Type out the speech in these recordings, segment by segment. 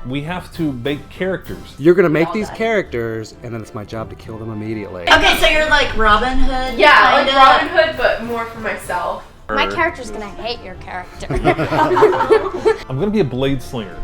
We have to make characters. You're gonna make these characters, and then it's my job to kill them immediately. Okay, so you're like Robin Hood? Yeah, like Robin Hood, but more for myself. My character's gonna hate your character. I'm gonna be a blade slinger.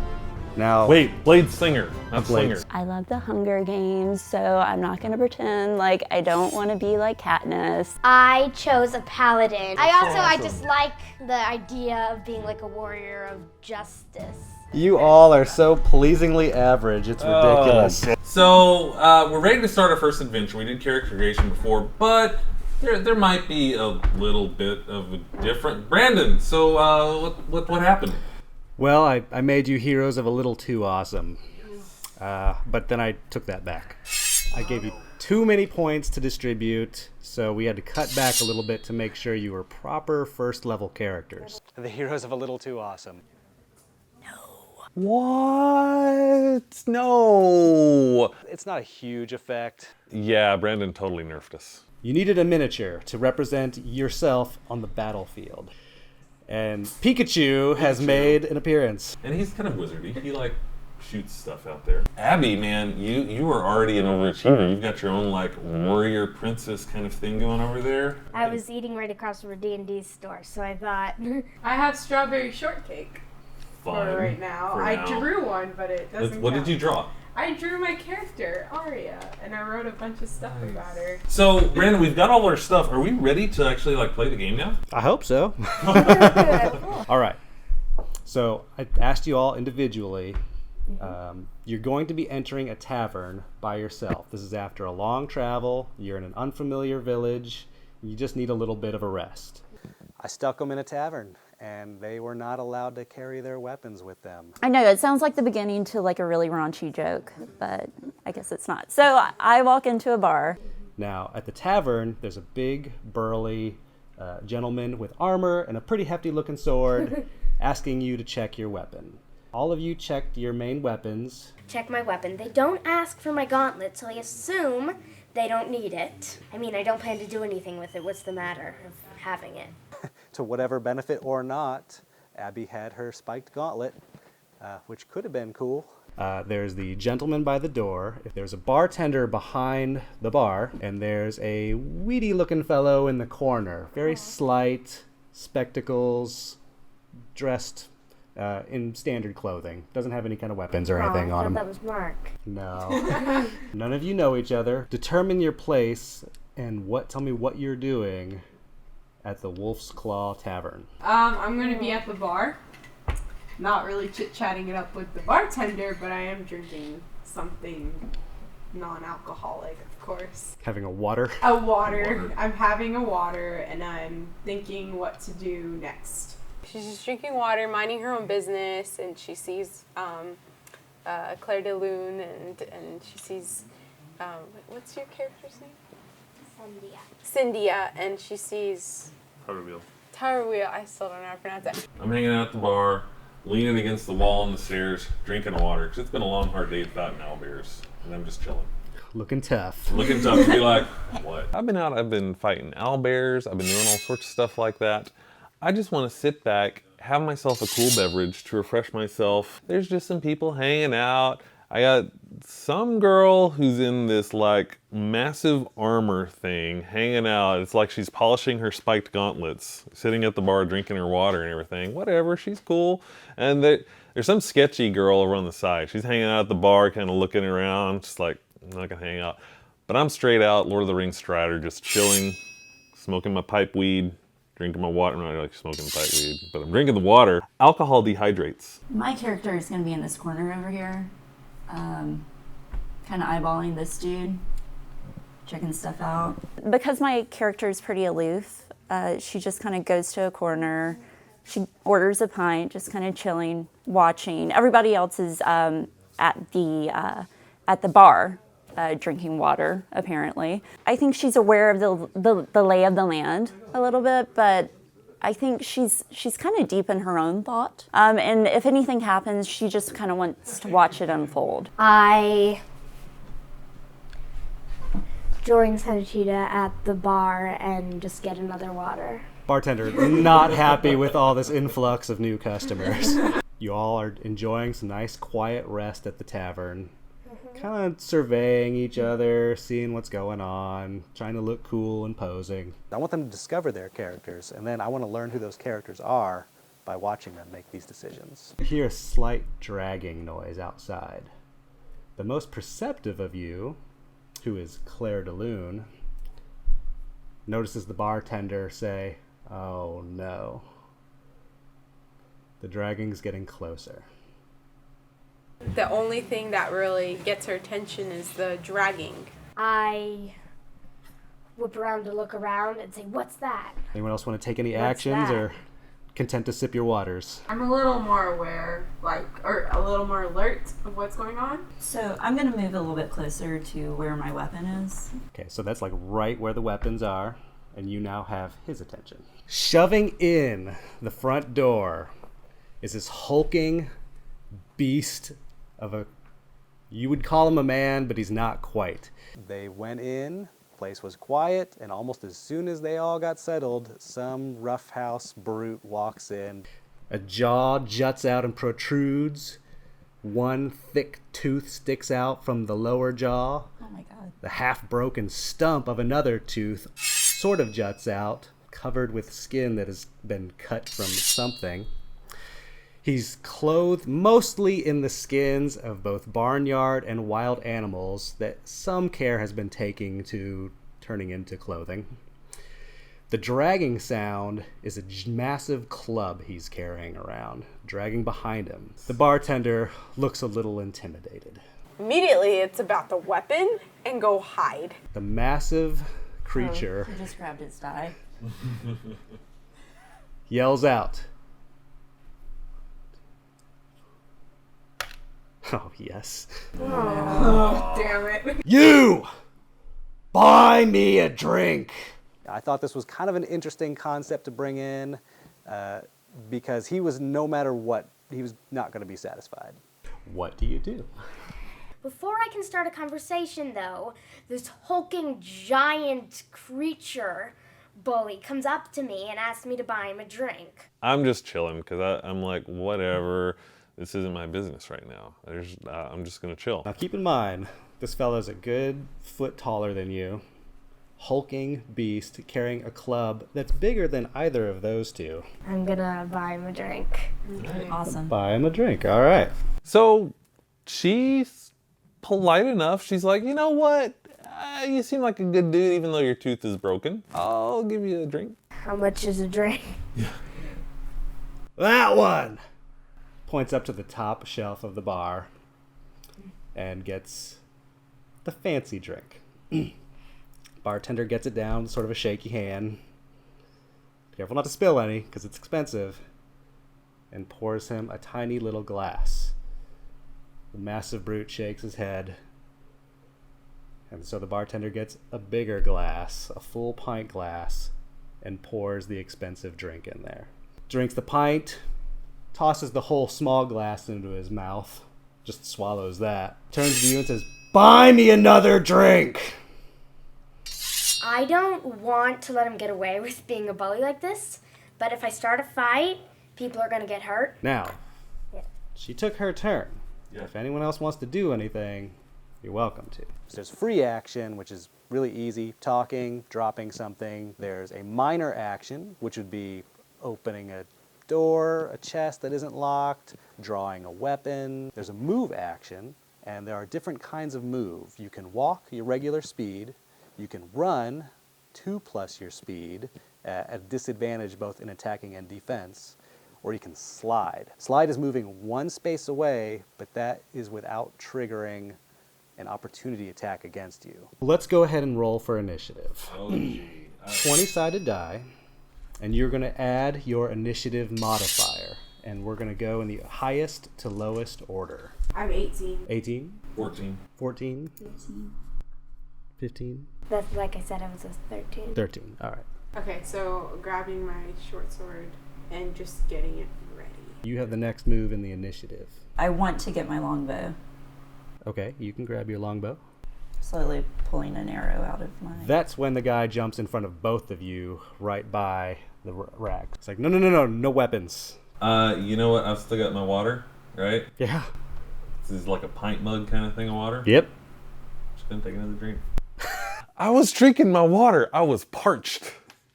Now, Wait, blade singer, not Blades. slinger. I love the Hunger Games, so I'm not gonna pretend like I don't want to be like Katniss. I chose a paladin. I just like the idea of being like a warrior of justice. you all are so pleasingly average. It's ridiculous. So, we're ready to start our first adventure. We did character creation before, but there might be a little bit of a different... Brandon, so what happened? Well, I made you heroes of a little too awesome. But then I took that back. I gave you too many points to distribute, so we had to cut back a little bit to make sure you were proper first level characters. The heroes of a little too awesome. What? No! It's not a huge effect. Yeah, Brandon totally nerfed us. You needed a miniature to represent yourself on the battlefield. And Pikachu has made an appearance. And he's kind of wizardy. He like shoots stuff out there. Abby, man, you are already an overachiever. You've got your own like warrior princess kind of thing going over there. I was eating right across from a D&D store, so I thought... I have strawberry shortcake for right now. I drew one, but it doesn't What count. did you draw? I drew my character, Aria, and I wrote a bunch of stuff about her. So, Brandon, we've got all our stuff. Are we ready to actually like play the game now? I hope so. All right. So I asked you all individually. You're going to be entering a tavern by yourself. This is after a long travel. You're in an unfamiliar village. You just need a little bit of a rest. I stuck them in a tavern, and they were not allowed to carry their weapons with them. I know, it sounds like the beginning to like a really raunchy joke, but I guess it's not. So I walk into a bar. Now, at the tavern, there's a big, burly gentleman with armor and a pretty hefty-looking sword asking you to check your weapon. All of you checked your main weapons. Check my weapon. They don't ask for my gauntlet, so I assume they don't need it. I mean, I don't plan to do anything with it. What's the matter of having it? To whatever benefit or not, Abby had her spiked gauntlet, which could have been cool. There's the gentleman by the door. There's a bartender behind the bar, and there's a weedy-looking fellow in the corner. Very slight, spectacles, dressed in standard clothing. Doesn't have any kind of weapons or anything on him. That was Mark. No. None of you know each other. Determine your place and tell me what you're doing at the Wolf's Claw Tavern. I'm going to be at the bar. Not really chit-chatting it up with the bartender, but I am drinking something non-alcoholic, of course. Having a water? A water. I'm having a water, and I'm thinking what to do next. She's just drinking water, minding her own business, and she sees Claire de Lune, and she sees, what's your character's name? Cynthia, and she sees... Tower Wheel. I still don't know how to pronounce it. I'm hanging out at the bar, leaning against the wall on the stairs, drinking water, because it's been a long, hard day without owlbears, and I'm just chilling. Looking tough. Looking tough to be like, what? I've been fighting owlbears, I've been doing all sorts of stuff like that. I just want to sit back, have myself a cool beverage to refresh myself. There's just some people hanging out. I got some girl who's in this like massive armor thing hanging out. It's like she's polishing her spiked gauntlets, sitting at the bar drinking her water and everything. Whatever, she's cool. And there's some sketchy girl over on the side. She's hanging out at the bar, kind of looking around, just like, I'm not gonna hang out. But I'm straight out Lord of the Rings Strider, just chilling, smoking my pipe weed, drinking my water. I'm not like smoking pipe weed, but I'm drinking the water. Alcohol dehydrates. My character is going to be in this corner over here, kind of eyeballing this dude, checking stuff out. Because my character is pretty aloof, she just kind of goes to a corner, she orders a pint, just kind of chilling, watching. Everybody else is at the bar, drinking water, apparently. I think she's aware of the lay of the land a little bit, but I think she's kind of deep in her own thought. And if anything happens, she just kind of wants to watch it unfold. I join Sanchita at the bar and just get another water. Bartender, not happy with all this influx of new customers. You all are enjoying some nice quiet rest at the tavern. Kind of surveying each other, seeing what's going on, trying to look cool and posing. I want them to discover their characters, and then I want to learn who those characters are by watching them make these decisions. You hear a slight dragging noise outside. The most perceptive of you, who is Claire de Lune, notices the bartender say, "Oh no." The dragging's getting closer. The only thing that really gets her attention is the dragging. I whip around to look around and say, "What's that?" Anyone else want to take any What's actions, that? or content to sip your waters? I'm a little more aware, or a little more alert of what's going on. So I'm going to move a little bit closer to where my weapon is. Okay, so that's like right where the weapons are, and you now have his attention. Shoving in the front door is this hulking beast of a... You would call him a man, but he's not quite. They went in, place was quiet, and almost as soon as they all got settled, some roughhouse brute walks in. A jaw juts out and protrudes. One thick tooth sticks out from the lower jaw. Oh my god. The half-broken stump of another tooth sort of juts out, covered with skin that has been cut from something. He's clothed mostly in the skins of both barnyard and wild animals that some care has been taking to turning into clothing. The dragging sound is a massive club he's carrying around, dragging behind him. The bartender looks a little intimidated. Immediately, it's about the weapon and go hide. The massive creature I just grabbed its die. yells out, "Oh, yes. Oh, damn it. You! Buy me a drink!" I thought this was kind of an interesting concept to bring in because he was, no matter what, he was not going to be satisfied. What do you do? Before I can start a conversation, though, this hulking giant creature bully comes up to me and asks me to buy him a drink. I'm just chilling because I'm like, whatever. This isn't my business right now. I'm just gonna chill. Now keep in mind, this fella's a good foot taller than you. Hulking beast carrying a club that's bigger than either of those two. I'm gonna buy him a drink. Awesome. Buy him a drink, all right. So she's polite enough. She's like, you know what? You seem like a good dude, even though your tooth is broken. I'll give you a drink. How much is a drink? That one! Points up to the top shelf of the bar and gets the fancy drink. Bartender gets it down, sort of a shaky hand. Careful not to spill any, because it's expensive. And pours him a tiny little glass. The massive brute shakes his head. And so the bartender gets a bigger glass, a full pint glass, and pours the expensive drink in there. Drinks the pint, tosses the whole small glass into his mouth, just swallows that, turns to you and says, "Buy me another drink!" I don't want to let him get away with being a bully like this, but if I start a fight, people are gonna get hurt. Now, Yeah. she took her turn. If anyone else wants to do anything, you're welcome to. So there's free action, which is really easy, talking, dropping something. There's a minor action, which would be opening a door, a chest that isn't locked, drawing a weapon. There's a move action, and there are different kinds of move. You can walk your regular speed, you can run 2+ your speed at a disadvantage both in attacking and defense, or you can slide. Slide is moving one space away, but that is without triggering an opportunity attack against you. Let's go ahead and roll for initiative. 20-sided die, and you're going to add your initiative modifier, and we're going to go in the highest to lowest order. I'm 18. 18? 14. 14? 15? That's like I said, I was a 13. 13, all right. Okay, so grabbing my short sword and just getting it ready. You have the next move in the initiative. I want to get my longbow. Okay, you can grab your longbow. Slowly pulling an arrow out of my... That's when the guy jumps in front of both of you right by the rack. It's like, no weapons. You know what? I've still got my water, right? Yeah. This is like a pint mug kind of thing of water. Yep. Just gonna take another drink. I was drinking my water. I was parched.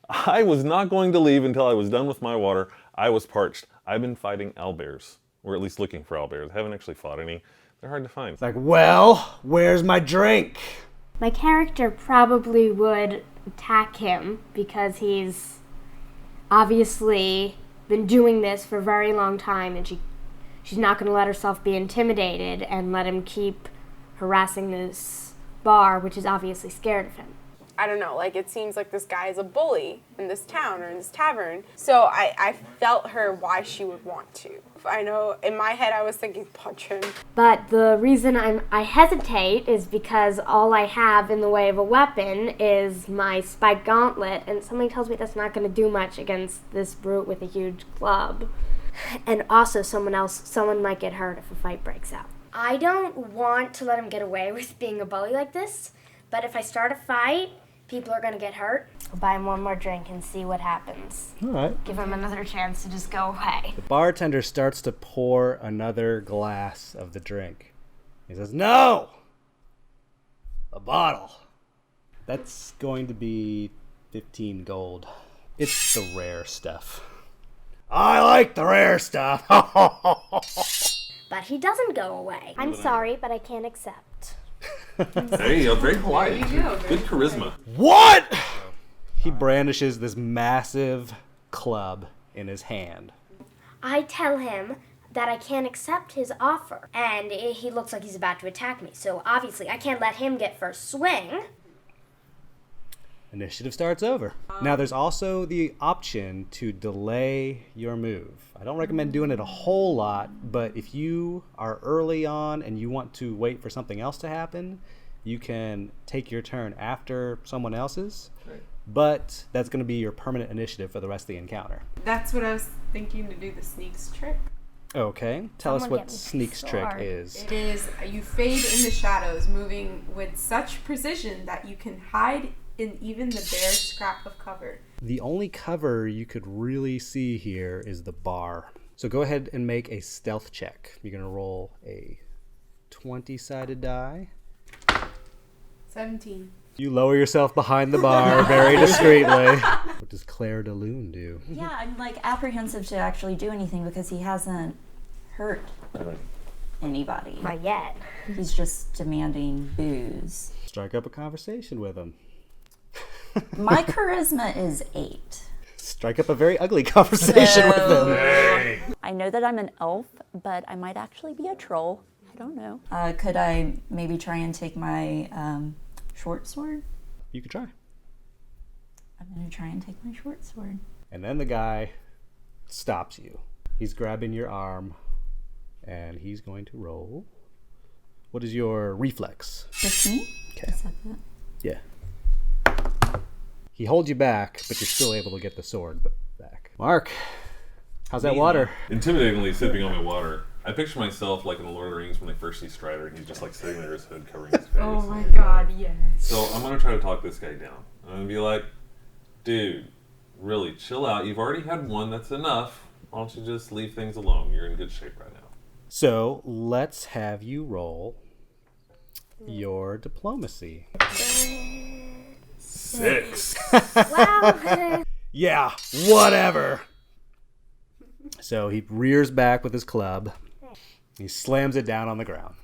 I was not going to leave until I was done with my water. I was parched. I've been fighting owlbears, or at least looking for owlbears. I haven't actually fought any. They're hard to find. It's like, well, where's my drink? My character probably would attack him because he's obviously been doing this for a very long time, and she's not going to let herself be intimidated and let him keep harassing this bar, which is obviously scared of him. I don't know, like it seems like this guy is a bully in this town or in this tavern. So I felt her why she would want to. I know in my head I was thinking punch him. But the reason I hesitate is because all I have in the way of a weapon is my spiked gauntlet, and something tells me that's not going to do much against this brute with a huge club. And also someone might get hurt if a fight breaks out. I don't want to let him get away with being a bully like this, but if I start a fight, people are going to get hurt. I'll buy him one more drink and see what happens. All right. Give him another chance to just go away. The bartender starts to pour another glass of the drink. He says, no! A bottle. That's going to be 15 gold. It's the rare stuff. I like the rare stuff. But he doesn't go away. I'm sorry, but I can't accept. There you go. Very polite. There you go. Good charisma. What? He brandishes this massive club in his hand. I tell him that I can't accept his offer, and he looks like he's about to attack me. So obviously I can't let him get first swing. Initiative starts over. Now there's also the option to delay your move. I don't recommend doing it a whole lot, but if you are early on and you want to wait for something else to happen, you can take your turn after someone else's. Right. But that's going to be your permanent initiative for the rest of the encounter. That's what I was thinking to do the sneaks trick. Okay, tell us Someone what get me Sneak's trick sword. is. It is you fade in the shadows, moving with such precision that you can hide in even the bare scrap of cover. The only cover you could really see here is the bar. So go ahead and make a stealth check. You're going to roll a 20-sided die. 17. You lower yourself behind the bar very discreetly. What does Claire de Lune do? Yeah, I'm like apprehensive to actually do anything because he hasn't hurt anybody. Not yet. He's just demanding booze. Strike up a conversation with him. My charisma is 8. Strike up a very ugly conversation with him. I know that I'm an elf, but I might actually be a troll. I don't know. Could I maybe try and take my short sword? You could try. I'm going to try and take my short sword. And then the guy stops you. He's grabbing your arm, and he's going to roll. What is your reflex? 15? Okay. Is that that? Yeah. He holds you back, but you're still able to get the sword back. Mark, how's that water? Intimidatingly sipping on my water. I picture myself like in the Lord of the Rings when they first see Strider and he's just like sitting there, his hood covering his face. Oh my god, yes. So I'm going to try to talk this guy down. I'm going to be like, dude, really chill out. You've already had one. That's enough. Why don't you just leave things alone? You're in good shape right now. So let's have you roll your diplomacy. 6. Wow. Yeah, whatever. So he rears back with his club. He slams it down on the ground,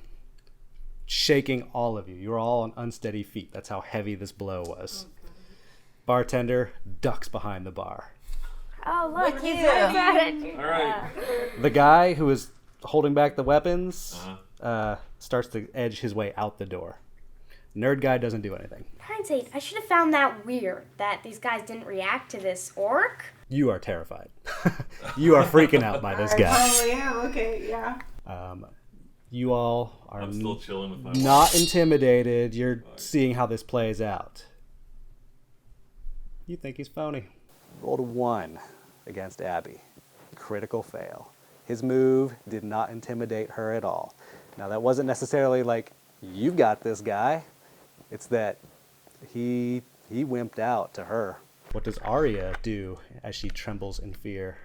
shaking all of you. You're all on unsteady feet. That's how heavy this blow was. Bartender ducks behind the bar. Oh, look, he's at it. All right. The guy who is holding back the weapons starts to edge his way out the door. Nerd guy doesn't do anything. Hindsight, I should have found that weird that these guys didn't react to this orc. You are terrified. You are freaking out by this guy. Oh yeah, okay, yeah. You all are I'm still chilling with my not intimidated. You're seeing how this plays out. You think he's phony. Rolled a 1 against Abby. Critical fail. His move did not intimidate her at all. Now that wasn't necessarily like, you've got this guy. It's that he wimped out to her. What does Arya do as she trembles in fear?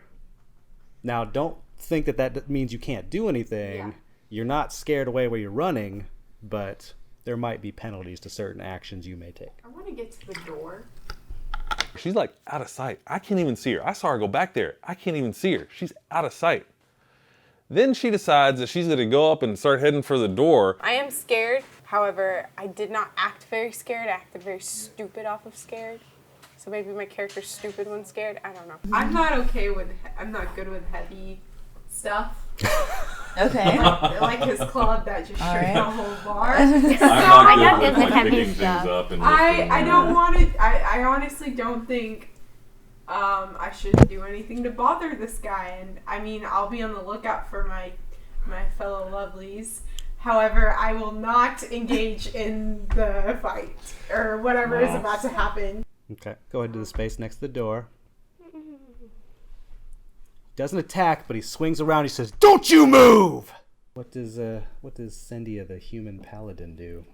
Now, don't think that means you can't do anything. Yeah. You're not scared away where you're running, but there might be penalties to certain actions you may take. I want to get to the door. She's like out of sight. I can't even see her. I saw her go back there. I can't even see her. She's out of sight. Then she decides that she's gonna go up and start heading for the door. I am scared. However, I did not act very scared. I acted very stupid off of scared. So maybe my character's stupid when scared. I don't know. I'm not good with heavy stuff. Okay. Like his club that just shook right. the whole bar. I'm I not got good good with with heavy picking things stuff. up and I don't want to. I honestly don't think I should do anything to bother this guy. And I mean, I'll be on the lookout for my fellow lovelies. However, I will not engage in the fight or whatever is about to happen. Okay, go ahead to the space next to the door. Doesn't attack, but he swings around. He says, "Don't you move!" What does Cyndia, the human paladin, do?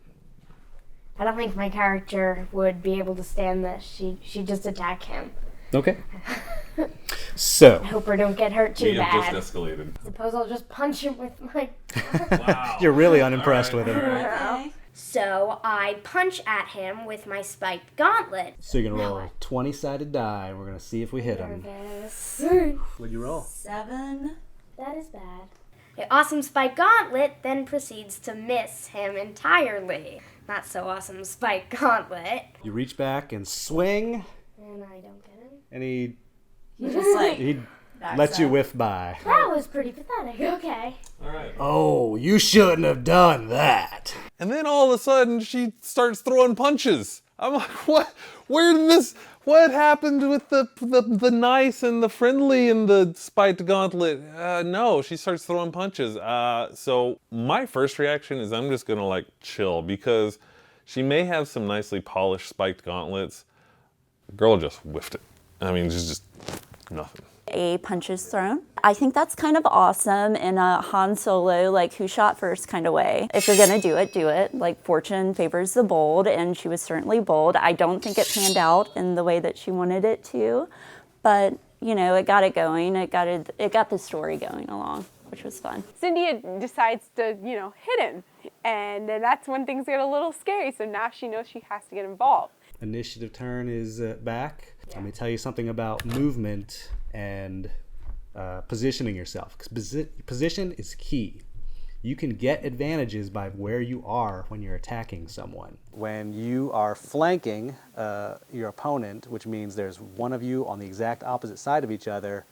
I don't think my character would be able to stand this. She'd just attack him. Okay. So, I hope I don't get hurt too We have bad. just escalated. Suppose I'll just punch him with my... Wow. you're really unimpressed All right. with him. Okay. So I punch at him with my spiked gauntlet. So you're gonna roll a 20-sided die, and we're gonna see if we hit him. Nervous. What'd you roll? 7. That is bad. The awesome spike gauntlet then proceeds to miss him entirely. Not so awesome spike gauntlet. You reach back and swing, And I don't get him. and he Just like lets you whiff by. That was pretty pathetic. Okay. All right. Oh, you shouldn't have done that. And then all of a sudden she starts throwing punches. I'm like, what? Where did this? What happened with the nice and the friendly and the spiked gauntlet? No, she starts throwing punches. So my first reaction is I'm just gonna like chill because she may have some nicely polished spiked gauntlets. Girl just whiffed it. I mean, just nothing. A punch is thrown. I think that's kind of awesome in a Han Solo, like who shot first kind of way. If you're gonna do it, do it. Like fortune favors the bold, and she was certainly bold. I don't think it panned out in the way that she wanted it to, but you know, it got it going. It got the story going along, which was fun. Cyndia decides to, hit him. And then that's when things get a little scary. So now she knows she has to get involved. Initiative turn is back. Let me tell you something about movement and positioning yourself. 'Cause position is key. You can get advantages by where you are when you're attacking someone. When you are flanking your opponent, which means there's one of you on the exact opposite side of each other,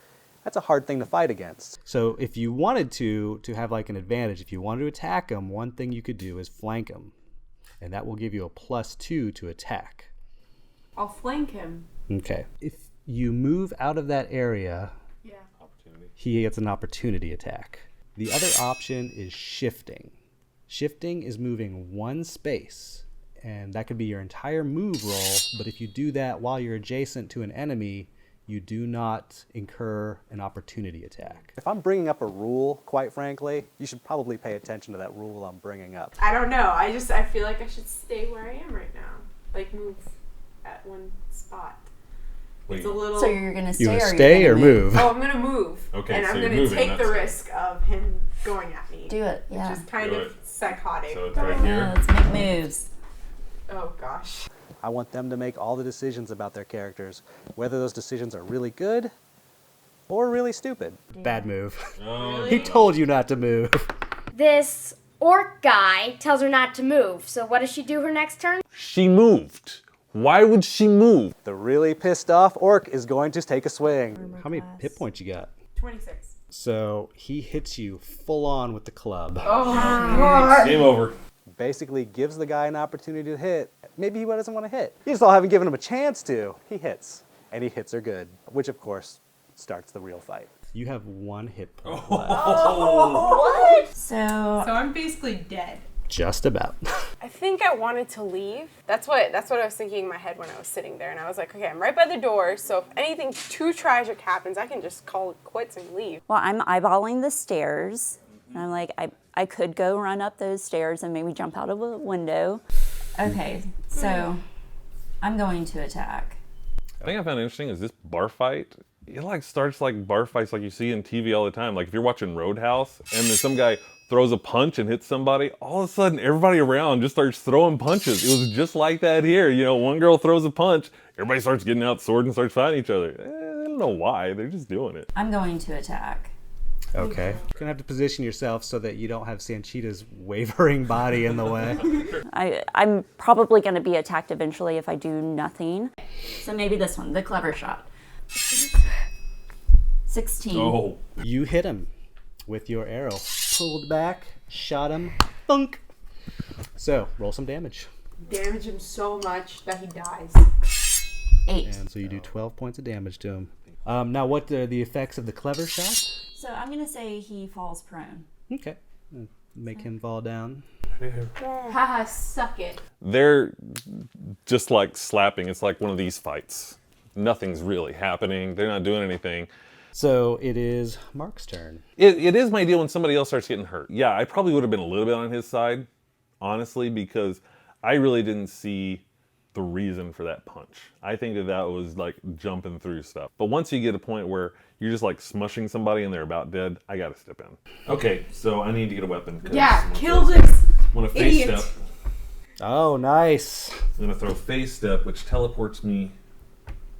that's a hard thing to fight against. So if you wanted to have like an advantage, if you wanted to attack them, one thing you could do is flank them. And that will give you a +2 to attack. I'll flank him. Okay. If you move out of that area, Yeah. he gets an opportunity attack. The other option is shifting. Shifting is moving one space, and that could be your entire move roll, but if you do that while you're adjacent to an enemy, you do not incur an opportunity attack. If I'm bringing up a rule, quite frankly, you should probably pay attention to that rule I'm bringing up. I don't know. I feel like I should stay where I am right now. Like move at one spot. Wait. It's a little. So you're gonna stay You or gonna you're stay gonna or move? Oh, I'm gonna move. Okay, and so I'm you're gonna moving, take the that's it. risk of him going at me. Do it, yeah. Which is kind Do of it. psychotic. So it's right Yeah, here. let's make moves. Oh gosh. I want them to make all the decisions about their characters, whether those decisions are really good or really stupid. Bad move. Oh, He told you not to move. This orc guy tells her not to move. So what does she do her next turn? she moved. Why would she move? The really pissed off orc is going to take a swing. How many hit points you got? 26. So he hits you full on with the club. Oh, Game over. Basically gives the guy an opportunity to hit. Maybe he doesn't want to hit. You just all haven't given him a chance to. He hits. And he hits her good, which of course starts the real fight. You have 1 hit point left. So so I'm basically dead. Just about. I think I wanted to leave. That's what I was thinking in my head when I was sitting there. And I was like, okay, I'm right by the door. So if anything too tragic happens, I can just call it quits and leave. Well, I'm eyeballing the stairs, and I'm like, I could go run up those stairs and maybe jump out of a window. okay, so I'm going to attack. I think I found interesting is this bar fight it like starts like bar fights like you see in TV all the time. Like if you're watching Roadhouse and then some guy throws a punch and hits somebody, all of a sudden everybody around just starts throwing punches. It was just like that here. You know, one girl throws a punch, everybody starts getting out sword and starts fighting each other. I don't know why, they're just doing it. I'm going to attack. Okay. You're gonna have to position yourself so that you don't have Sanchita's wavering body in the way. I'm probably going to be attacked eventually if I do nothing. So maybe this one, the clever shot. 16. Oh. You hit him with your arrow. Pulled back, shot him, thunk. So, roll some damage. Damage him so much that he dies. 8. And so you do 12 points of damage to him. Now, what are the effects of the clever shot? So I'm going to say he falls prone. Okay. Make him fall down. Haha, suck it. They're just like slapping. It's like one of these fights. Nothing's really happening. They're not doing anything. So it is Mark's turn. It is my deal when somebody else starts getting hurt. Yeah, I probably would have been a little bit on his side, honestly, because I really didn't see the reason for that punch. I think that was like jumping through stuff. But once you get a point where you're just like smushing somebody and they're about dead, I gotta step in. Okay, so I need to get a weapon. Yeah, kill this I'm gonna face idiot. step. Oh, nice. I'm gonna throw face step, which teleports me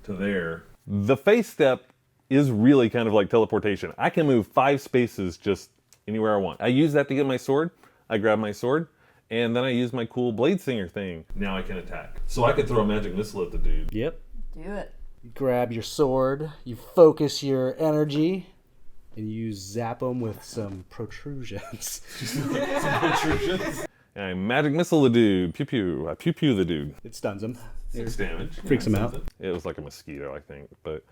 to there. The face step is really kind of like teleportation. I can move 5 spaces just anywhere I want. I use that to get my sword. I grab my sword, and then I use my cool blade singer thing. Now I can attack. So I could throw a magic missile at the dude. Yep. Do it. You grab your sword, you focus your energy, and you zap him with some protrusions. And I magic missile the dude. Pew pew. I pew pew the dude. It stuns him. 6 damage. Freaks him out. It was like a mosquito, I think, but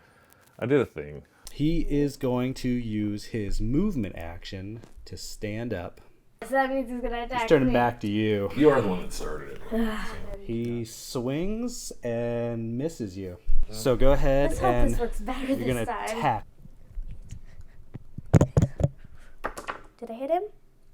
I did a thing. He is going to use his movement action to stand up. So that means he's gonna attack He's turning me. back to you. You are the one that started it. He swings and misses you. So go ahead Let's hope and this works better you're this gonna time. attack. Did I hit him?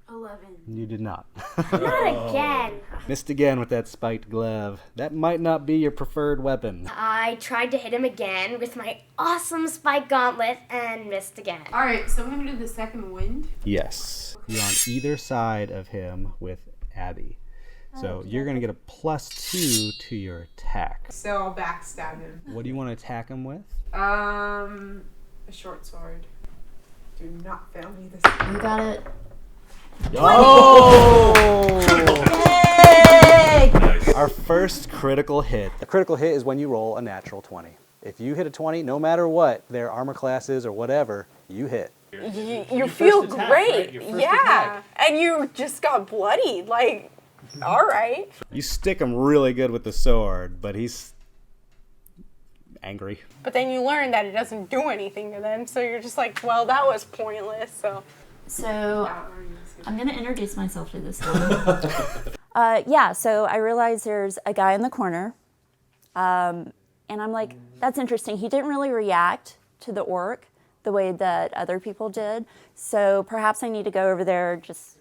11. You did not. Not again. Missed again with that spiked glove. That might not be your preferred weapon. I tried to hit him again with my awesome spike gauntlet and missed again. Alright, so I'm gonna do the second wind. Yes. You're on either side of him with Abby. So you're going to get a +2 to your attack. So I'll backstab him. What do you want to attack him with? A short sword. Do not fail me this time. You got it. Oh! Nice. Our first critical hit. A critical hit is when you roll a natural 20. If you hit a 20, no matter what their armor class is or whatever, you hit. You feel great. Yeah. And you just got bloodied. Like, all right. You stick him really good with the sword, but he's angry. But then you learn that it doesn't do anything to them. So you're just like, well, that was pointless. So I'm going to introduce myself to this one. Yeah, so I realized there's a guy in the corner. And I'm like, that's interesting. He didn't really react to the orc the way that other people did. So perhaps I need to go over there, just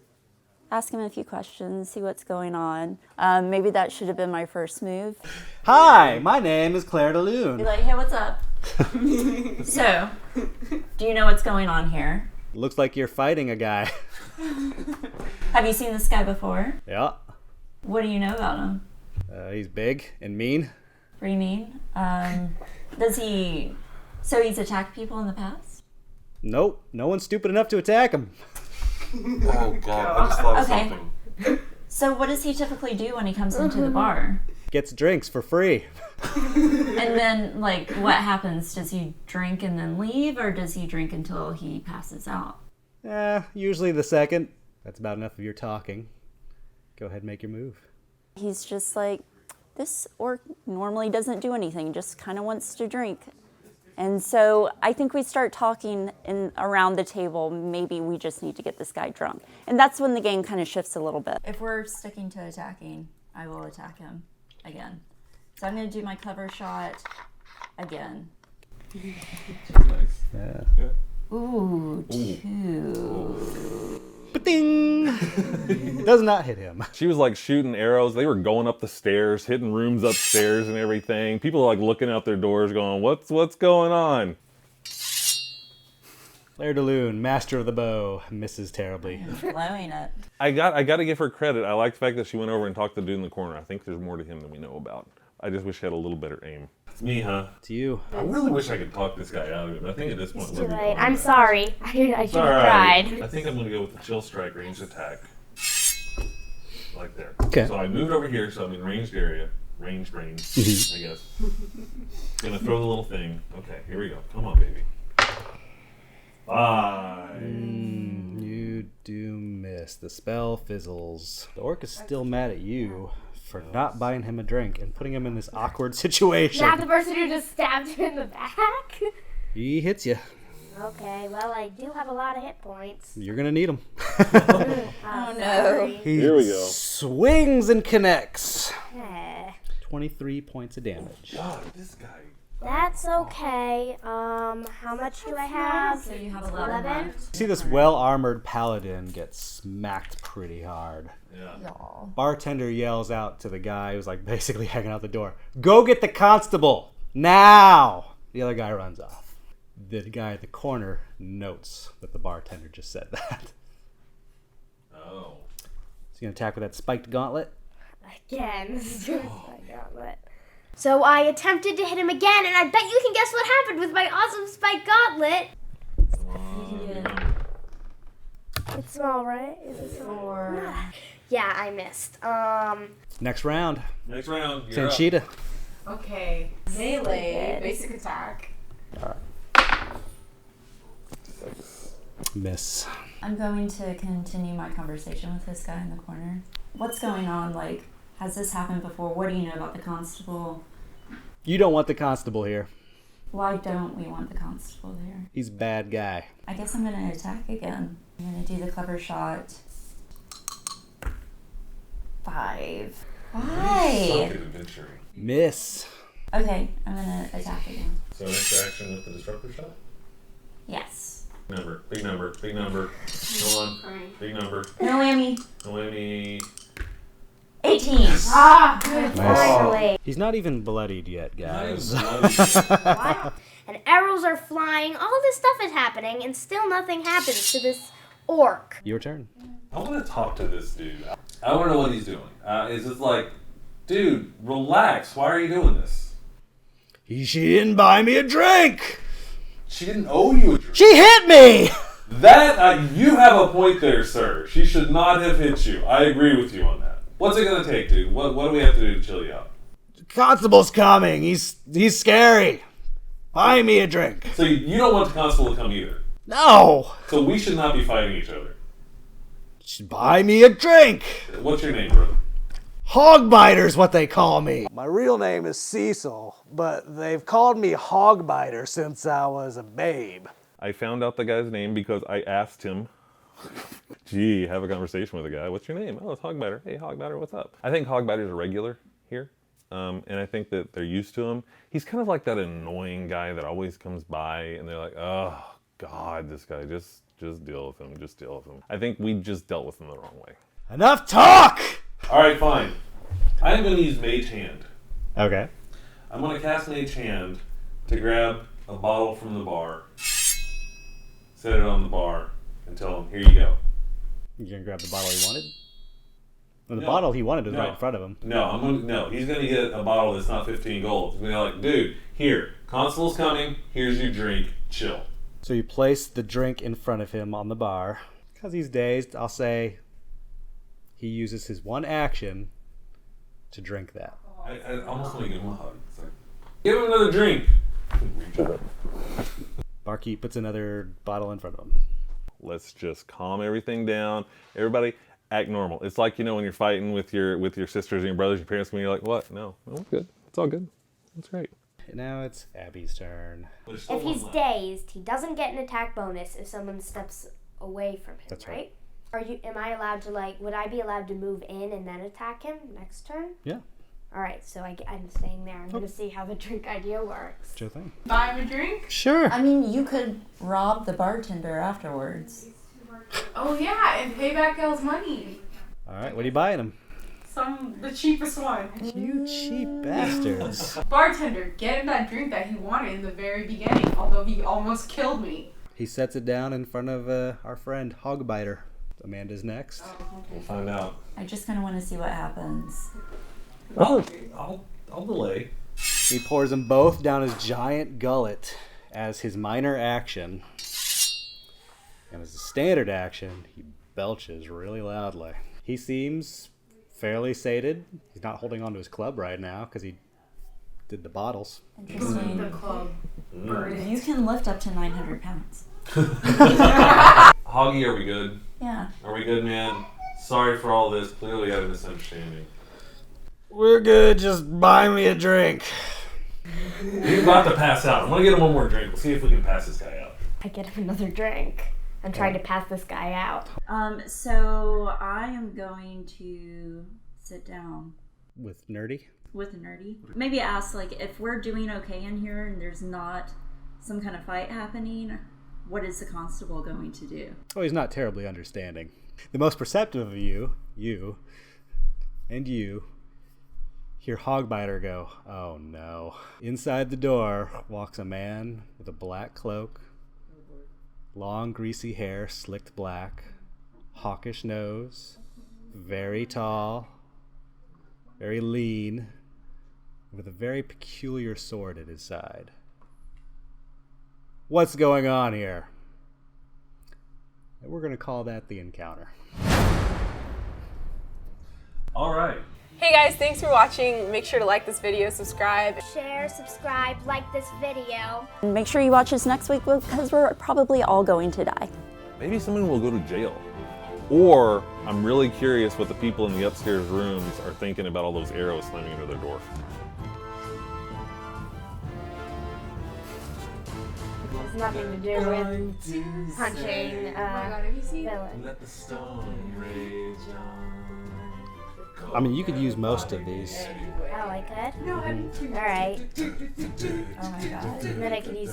ask him a few questions, see what's going on. Maybe that should have been my first move. Hi, my name is Claire Be DeLune. like, hey, what's up? So, do you know what's going on here? Looks like you're fighting a guy. Have you seen this guy before? Yeah. What do you know about him? He's big and mean. Pretty mean. So he's attacked people in the past? Nope, no one's stupid enough to attack him. Oh god, I just thought of Okay. something. So what does he typically do when he comes into the bar? Gets drinks for free. And then, like, what happens? Does he drink and then leave, or does he drink until he passes out? Usually the second. That's about enough of your talking. Go ahead and make your move. He's just like, this orc normally doesn't do anything, just kind of wants to drink. And so I think we start talking around the table, maybe we just need to get this guy drunk. And that's when the game kind of shifts a little bit. If we're sticking to attacking, I will attack him again. So I'm going to do my clever shot again. Nice. Yeah. Ooh, 2. Ba-ding! Does not hit him. She was like shooting arrows. They were going up the stairs, hitting rooms upstairs and everything. People like looking out their doors going, what's going on? Claire de Lune, master of the bow, misses terribly. Blowing it. I got to give her credit. I like the fact that she went over and talked to the dude in the corner. I think there's more to him than we know about. I just wish he had a little better aim. It's me, huh? It's you. I really wish I could talk this guy out of it, but I think at this point It's we're too going late. to I'm sorry. I should have tried. I think I'm going to go with the chill strike ranged attack. Like there. Okay. So I moved over here, so I'm in ranged area. Range, I guess. Gonna throw the little thing. Okay, here we go. Come on, baby. 5. You do miss. The spell fizzles. The orc is still mad at you for not buying him a drink and putting him in this awkward situation. Not the person who just stabbed him in the back? He hits you. Okay, well, I do have a lot of hit points. You're gonna need him. Oh, no. Here we go. Swings and connects. 23 points of damage. God, this guy. That's okay. How much do I have? So you have 11 left. You see this well-armored paladin get smacked pretty hard. Yeah. Y'all. Bartender yells out to the guy who's like basically hanging out the door, "Go get the constable now!" The other guy runs off. The guy at the corner notes that the bartender just said that. Oh. So you gonna attack with that spiked gauntlet? Again, this is my gauntlet. So I attempted to hit him again, and I bet you can guess what happened with my awesome spike gauntlet. It's small, right? Is it small? 4. Yeah, I missed. Next round. Next round. You're up. Sanchita. Okay. Melee, basic attack. Miss. I'm going to continue my conversation with this guy in the corner. What's going on? Like, has this happened before? What do you know about the constable? You don't want the constable here. Why don't we want the constable there? He's a bad guy. I guess I'm going to attack again. I'm going to do the clever shot. 5. Why? Suck at adventuring. Miss. Okay, I'm going to attack again. So next action with the disruptor shot? Yes. Number. Big number. Big number. Go on. Big number. No whammy. No whammy. 18. Ah, good. Finally. He's not even bloodied yet, guys. Wow. And arrows are flying. All this stuff is happening, and still nothing happens to this orc. Your turn. I want to talk to this dude. I want to know what he's doing. Is it like, dude, relax. Why are you doing this? She didn't buy me a drink. She didn't owe you a drink. She hit me. That, you have a point there, sir. She should not have hit you. I agree with you on that. What's it going to take, dude? What do we have to do to chill you out? Constable's coming. He's scary. Buy me a drink. So you don't want the constable to come either. No. So we should not be fighting each other. Buy me a drink. What's your name, brother? Hogbiter's what they call me. My real name is Cecil, but they've called me Hogbiter since I was a babe. I found out the guy's name because I asked him. Gee, have a conversation with a guy. What's your name? Oh, it's Hogbiter. Hey, Hogbiter, what's up? I think Hogbiter's a regular here, and I think that they're used to him. He's kind of like that annoying guy that always comes by, and they're like, oh, God, this guy, just deal with him. Just deal with him. I think we just dealt with him the wrong way. Enough talk. All right, fine. I'm going to use Mage Hand. Okay. I'm going to cast Mage Hand to grab a bottle from the bar, set it on the bar, and tell him, here you go. You gonna grab the bottle he wanted? And the No. bottle he wanted was No. right in front of him. No, he's going to get a bottle that's not 15 gold. He's going to be like, dude, here, constable's coming, here's your drink, chill. So you place the drink in front of him on the bar. Because he's dazed, I'll say he uses his one action to drink that. I almost want to give him a hug. It's like, give him another drink. Reach out. Barkeep puts another bottle in front of him. Let's just calm everything down. Everybody, act normal. It's like, when you're fighting with your sisters and your brothers, your parents, when you're like, what? No, we're good. It's all good. It's great. And now it's Abby's turn. There's still If one he's left. dazed, he doesn't get an attack bonus if someone steps away from him, That's right? Am I allowed to, would I be allowed to move in and then attack him next turn? Yeah, All right, so I'm staying there. I'm going to see how the drink idea works. sure thing. Buy him a drink? Sure. I mean, you could rob the bartender afterwards. Oh yeah, and pay back Elle's money. All right, what are you buying him? The cheapest one. You cheap bastards. Bartender, get him that drink that he wanted in the very beginning, although he almost killed me. He sets it down in front of our friend Hogbiter. Amanda's next. We'll find out. I just kind of want to see what happens. I'll delay. He pours them both down his giant gullet as his minor action. And as a standard action, he belches really loudly. He seems fairly sated. He's not holding onto his club right now because he did the bottles. Interesting. The club. You can lift up to 900 pounds. Hoggy, are we good? Yeah. Are we good, man? Sorry for all this. Clearly I had a misunderstanding. We're good. Just buy me a drink. He's about to pass out. I'm gonna get him one more drink. We'll see if we can pass this guy out. I get him another drink. I'm trying to pass this guy out. So I am going to sit down With Nerdy? with Nerdy. Maybe ask, like, if we're doing okay in here and there's not some kind of fight happening, what is the constable going to do? Oh, he's not terribly understanding. The most perceptive of you, and you, hear Hogbiter go, "Oh no." Inside the door walks a man with a black cloak, long greasy hair slicked black, hawkish nose, very tall, very lean, with a very peculiar sword at his side. What's going on here? And we're going to call that the encounter. All right. Hey guys, thanks for watching. Make sure to like this video, subscribe. Share, subscribe, like this video. And make sure you watch us next week because we're probably all going to die. Maybe someone will go to jail. Or I'm really curious what the people in the upstairs rooms are thinking about all those arrows slamming into their door. It's nothing to do with punching villain. Let the storm rage on. I mean, you could use most of these. Oh, I could? Alright. Oh my god. And then I could use